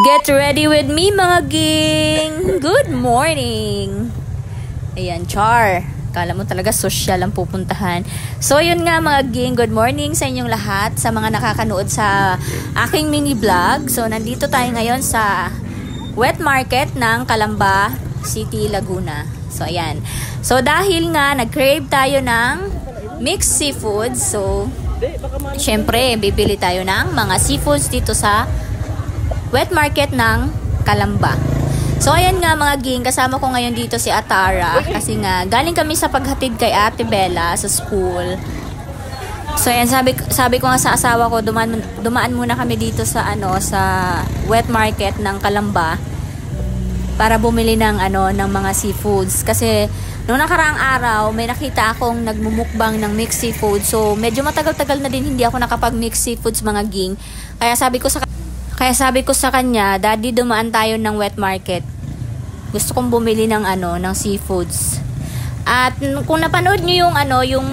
Get ready with me mga ging! Good morning! Ayan, char. Kala mo talaga social ang pupuntahan. So, yun nga mga ging, good morning sa inyong lahat, sa mga nakakanood sa aking mini vlog. So, nandito tayo ngayon sa wet market ng Calamba City, Laguna. So, ayan. So, dahil nga, nag-crave tayo ng mixed seafoods. So, syempre, bibili tayo ng mga seafoods dito sa wet market ng Calamba. So, ayan nga mga ging, kasama ko ngayon dito si Atara. Kasi nga, galing kami sa paghatid kay Ate Bella sa school. So, ayan, sabi ko nga sa asawa ko, dumaan muna kami dito sa, sa wet market ng Calamba para bumili ng, ng mga seafoods. Kasi, noong nakaraang araw, may nakita akong nagmumukbang ng mixed seafood. So, medyo matagal-tagal na din hindi ako nakapag-mixed seafoods mga ging. Kaya sabi ko sa kanya, Daddy, dumaan tayo ng wet market. Gusto kong bumili ng ng seafoods. At kung napanood niyo yung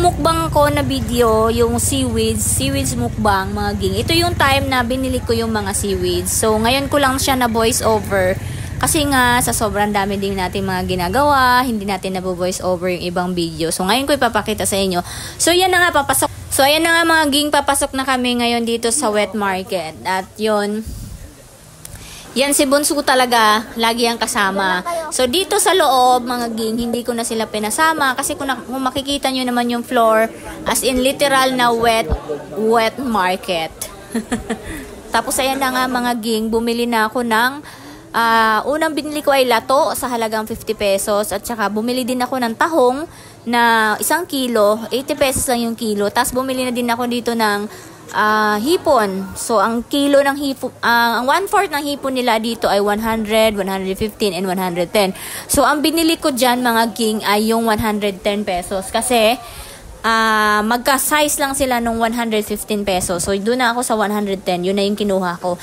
mukbang ko na video, yung seaweeds mukbang, mga ging. Ito yung time na binili ko yung mga seaweeds. So, ngayon ko lang siya na voice over. Kasi nga, sa sobrang dami din natin mga ginagawa, hindi natin na-voice over yung ibang video. So, ngayon ko ipapakita sa inyo. So, yan na nga, ayan na nga mga ging, papasok na kami ngayon dito sa wet market. At yan si Bunso talaga, lagi ang kasama. So, dito sa loob, mga ging, hindi ko na sila pinasama. Kasi kung makikita nyo naman yung floor, as in literal na wet market. Tapos, ayan na nga mga ging, bumili na ako ng unang binili ko ay lato sa halagang 50 pesos at saka bumili din ako ng tahong na 1 kilo, 80 pesos lang yung kilo. Tapos bumili na din ako dito ng hipon. So ang kilo ng hipon, ang 1/4 ng hipon nila dito ay 100, 115 and 110. So ang binili ko diyan mga king ay yung 110 pesos kasi magka-size lang sila nung 115 pesos. So doon na ako sa 110, yun na yung kinuha ko.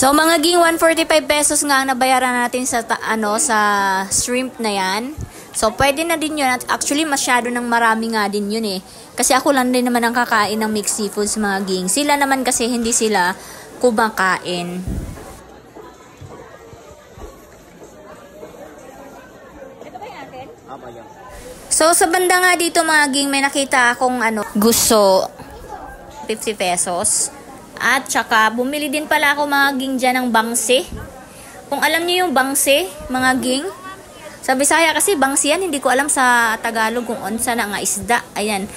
So mga ging, 145 pesos nga ang nabayaran natin sa sa shrimp na yan. So pwede na din yun. Actually masyado ng marami nga din yun eh. Kasi ako lang din naman ang kakain ng mixed seafoods mga ging. Sila naman kasi hindi sila kumakain. So sa banda nga dito mga ging, may nakita akong gusto 50 pesos. At saka, bumili din pala ako mga ging dyan ng bangsi. Kung alam niyo yung bangsi, mga ging, sa Bisaya kasi bangsi yan, hindi ko alam sa Tagalog kung onsa na nga isda. Ayan.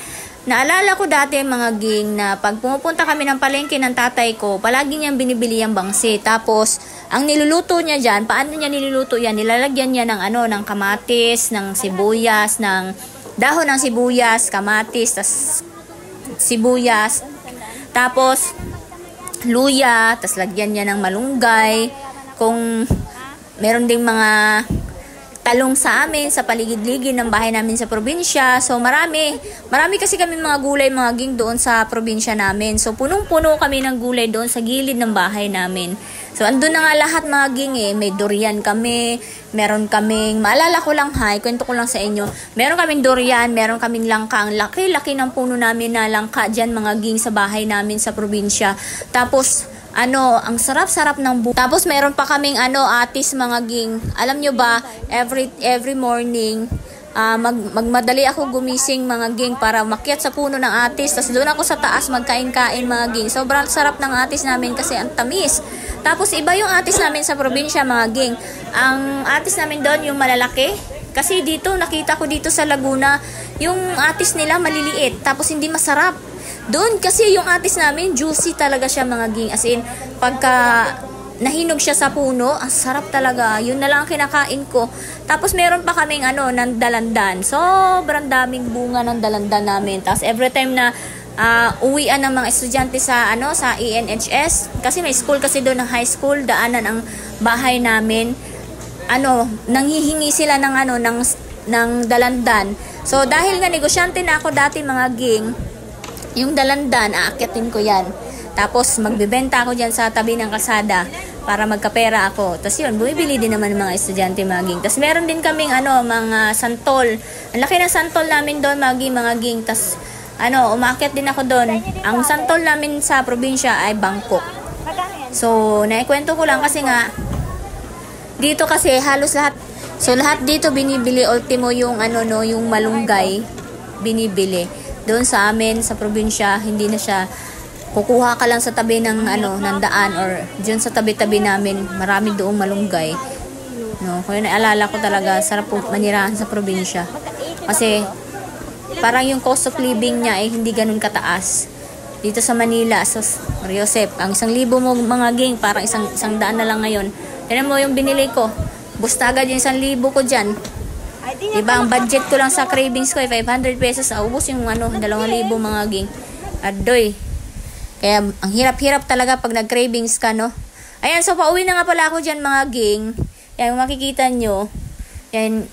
Naalala ko dati mga ging na pag pumupunta kami ng palengke ng tatay ko, palagi niyang binibili yung bangsi. Tapos, ang niluluto niya dyan, paano niya niluluto yan? Nilalagyan niya ng ng kamatis, ng sibuyas, ng dahon ng sibuyas, kamatis, tas sibuyas. Tapos, luya, tas lagyan niya ng malunggay. Kung meron ding mga talong sa amin, sa paligid-ligid ng bahay namin sa probinsya. So, marami kasi kami mga gulay, mga ging doon sa probinsya namin. So, punong-puno kami ng gulay doon sa gilid ng bahay namin. So, andun na nga lahat mga ging eh. May durian kami, meron kaming, maalala ko lang kwento ko lang sa inyo. Meron kaming durian, meron kaming langka. Ang laki-laki ng puno namin na langka dyan mga ging sa bahay namin sa probinsya. Tapos, ang sarap-sarap ng buko. Tapos meron pa kaming atis mga ging. Alam nyo ba, every morning, magmadali ako gumising mga ging para makyat sa puno ng atis. Tapos doon ako sa taas magkain-kain mga ging. Sobrang sarap ng atis namin kasi ang tamis. Tapos iba yung atis namin sa probinsya mga ging. Ang atis namin doon yung malalaki. Kasi dito, nakita ko dito sa Laguna, yung atis nila maliliit. Tapos hindi masarap. Doon kasi yung atis namin, juicy talaga siya mga ging. As in, pagka nahinog siya sa puno. Ang sarap talaga. Yun na lang ang kinakain ko. Tapos meron pa kaming ng dalandan. Sobrang daming bunga ng dalandan namin. Tapos every time na uwian ng mga estudyante sa sa ENHS, kasi may school kasi doon ng high school, daanan ang bahay namin. Nanghihingi sila ng dalandan. So dahil nga negosyante na ako dati mga ging, yung dalandan aakyatin ko yan. Tapos magbebenta ako diyan sa tabi ng kalsada para magkapera ako. Tapos yun, bumibili din naman ng mga estudyante mga ging. Tapos meron din kaming mga santol. Ang laki ng santol namin doon mga ging. Tapos umakyat din ako doon. Ang santol namin sa probinsya ay Bangkok. So, naikwento ko lang kasi nga dito kasi halos lahat. So, lahat dito binibili ultimo yung yung malunggay binibili. Doon sa amin sa probinsya, hindi na siya kukuha ka lang sa tabi ng ng daan or diyan sa tabi-tabi namin, marami doong malunggay. Kaya naalala ko talaga sarap po manirahan sa probinsya. Kasi parang yung cost of living niya ay hindi ganun kataas. Dito sa Manila, sa Joseph, ang 1,000 mo mga ging, parang isang daan na lang ngayon. Tignan mo yung binili ko. Busta agad yung 1,000 ko dyan. Diba, ang budget ko lang sa cravings ko ay 500 pesos. Ubus yung 2,000 mga ging. Adoy. Kaya ang hirap-hirap talaga pag nag-cravings ka, no? Ayan, so pauwi na nga pala ako dyan mga ging. Yan, makikita nyo. Yan,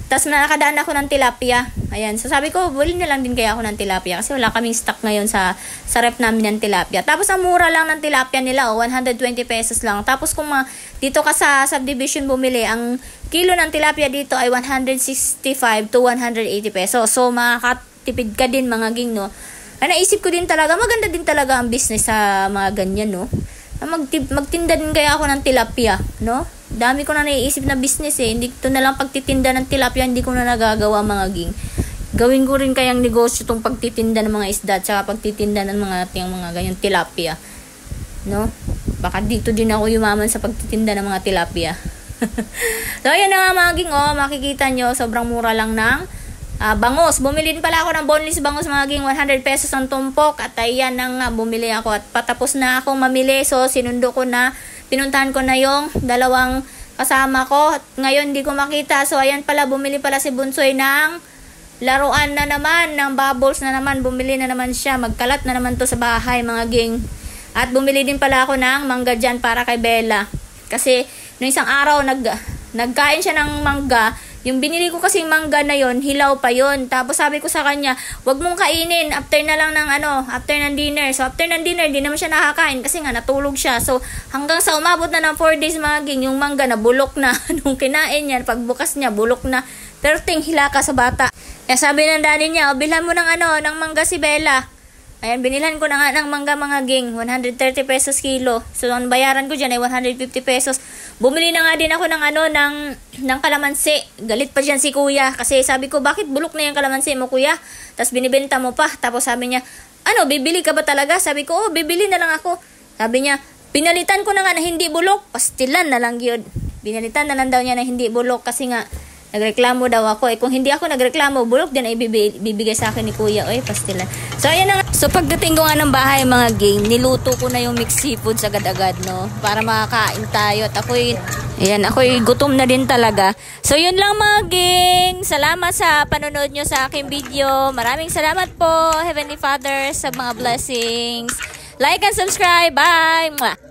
tapos nakakadaan ako ng tilapia. Ayan, so sabi ko, buli na lang din kaya ako ng tilapia kasi wala kaming stock ngayon sa rep namin ng tilapia. Tapos ang mura lang ng tilapia nila, 120 pesos lang. Tapos kung dito ka sa subdivision bumili, ang kilo ng tilapia dito ay 165 to 180 pesos. So makakatipid ka din mga ging, no? Naisip ko din talaga, maganda din talaga ang business sa mga ganyan, no? Magtinda din kaya ako ng tilapia, no? Dami ko na naiisip na business eh. Hindi to na lang pagtitinda ng tilapia, hindi ko na nagagawa mga ging. Gawin ko rin kayang negosyo tong pagtitinda ng mga isda at saka pagtitinda ng mga ganyan tilapia, no? Baka dito din ako yumaman sa pagtitinda ng mga tilapia. So ayan na nga mga ging, makikita nyo, sobrang mura lang ng bangus. Bumili din pala ako ng boneless bangus mga ging, 100 pesos ang tumpok. At ayan na nga, bumili ako at patapos na akong mamili. So sinundo ko na, pinuntahan ko na yung dalawang kasama ko. At ngayon hindi ko makita. So ayan pala, bumili pala si Bunsoy ng laruan na naman, ng bubbles na naman. Bumili na naman siya, magkalat na naman to sa bahay mga ging. At bumili din pala ako ng mangga dyan para kay Bella. Kasi noong isang araw nagkain siya ng mangga. Yung binili ko kasing mangga na yon, hilaw pa yon. Tapos sabi ko sa kanya, wag mong kainin, after na lang ng after ng dinner. So after ng dinner, di naman siya nakakain kasi nga natulog siya. So hanggang sa umabot na ng 4 days mga ging, yung mangga na bulok na. Nung kinain niya, pagbukas niya, bulok na. Pero hilaka sa bata. Kaya sabi ng daddy niya, bilhan mo ng ng mangga si Bella. Ayan, binilhan ko na nga ng mangga mga ging, 130 pesos kilo. So, ang bayaran ko dyan ay 150 pesos. Bumili na nga din ako ng kalamansi. Galit pa dyan si kuya. Kasi sabi ko, bakit bulok na yung kalamansi mo kuya? Tapos binibenta mo pa. Tapos sabi niya, bibili ka ba talaga? Sabi ko, bibili na lang ako. Sabi niya, pinalitan ko na nga na hindi bulok. Pastilan na lang yun. Pinalitan na lang daw niya na hindi bulok kasi nga, nagreklamo daw ako. Kung hindi ako nagreklamo, bulok din ay bibigay sa akin ni kuya. Pastilan. So, ayan na nga. So, pagdating ko nga ng bahay, mga gang, niluto ko na yung mixed seafood sa agad-agad, no? Para makakain tayo. At ako'y gutom na din talaga. So, yun lang mga gang. Salamat sa panonood nyo sa aking video. Maraming salamat po, Heavenly Father, sa mga blessings. Like and subscribe. Bye! Mwah!